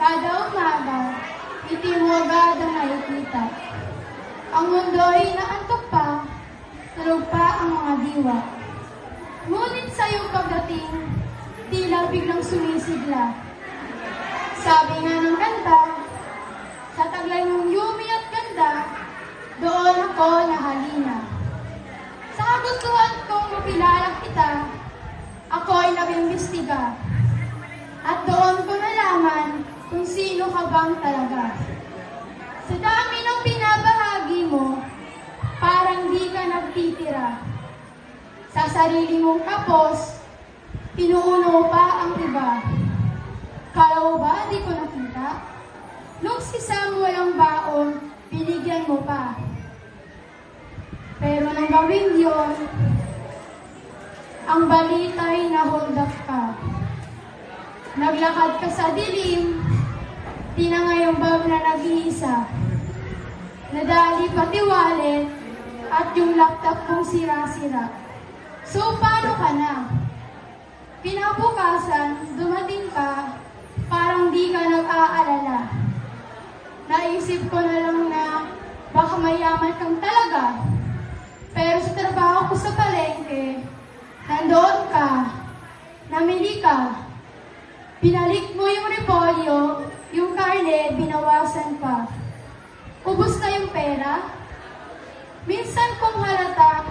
Kada umaga, ngiti mo agad ang nakikita. Ang mundo ay naantok pa, tulog pa ang mga diwa. Ngunit sa iyong pagdating, tila biglang sumisigla. Sabi nga ng kanta, sa taglay mong yumi at ganda, doon ako nahalina. Sa kagustuhan kong mapilala kita, ako'y nag-imbestiga. At doon ko nalaman kung sino ka bang talaga. Sa dami ng pinabahagi mo, parang di ka nagtitira. Sa sarili mong kapos, pinuuno pa ang iba. Kala mo ba di ko nakita? Nung si Samuel ang baon, binigyan mo pa. Pero nang gawin yun, ang balita'y nahuldak ka. Naglakad ka sa dilim, tinangay ang bag na nag-iisa. Nadali pati wallet at yung laptop kong sira-sira. So, paano ka na? Kinabukasan, dumating ka, parang di ka nag-aalala. Naisip ko na lang na baka mayaman kang talaga. Pero sa trabaho ko sa palengke, nandoon ka, namili ka. Pinalik mo yung repolyo, yung karne, binawasan pa. Ubus na yung pera. Minsan kong halata,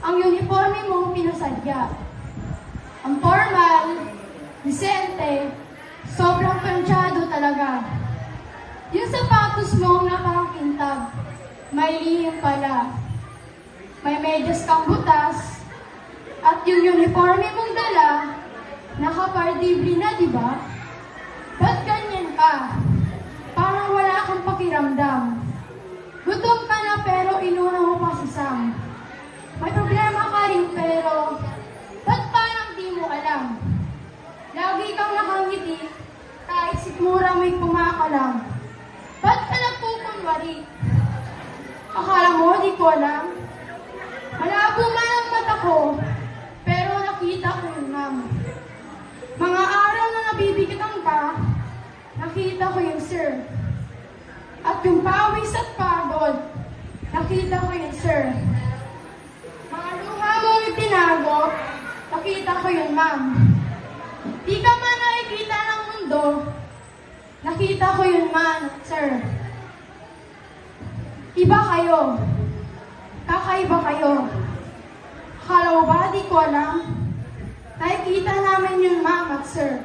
ang uniforme mong pinasadya. Ang formal, disente, sobrang planchado talaga. Yung sapatos mong nakakintab, may lihim pala. May medyas kang butas, at yung uniforme mong dala, nakapardibre na, di ba? Ba't ganyan ka? Parang wala kang pakiramdam. Gutom ka na pero inuna mo pa si Sam. May problema ka rin pero ba't parang di mo alam? Lagi kang nakangiti kahit sikmura mo'y kumakalam. Ba't ka nagpupunwari? Akala mo di ko alam? Malabo man ang mata ko pero nakita ko yung Nam. Mga araw na nabibigatan ka, nakita ko yung sir. At yung pawis at pagod, nakita ko yung sir. Mga luha mong itinago, nakita ko yung ma'am. Di ka man nakikita ng mundo, nakita ko yung man, sir. Iba kayo. Kakaiba kayo. Akala mo ba di ko alam? Nakikita namin yung ma'am at sir.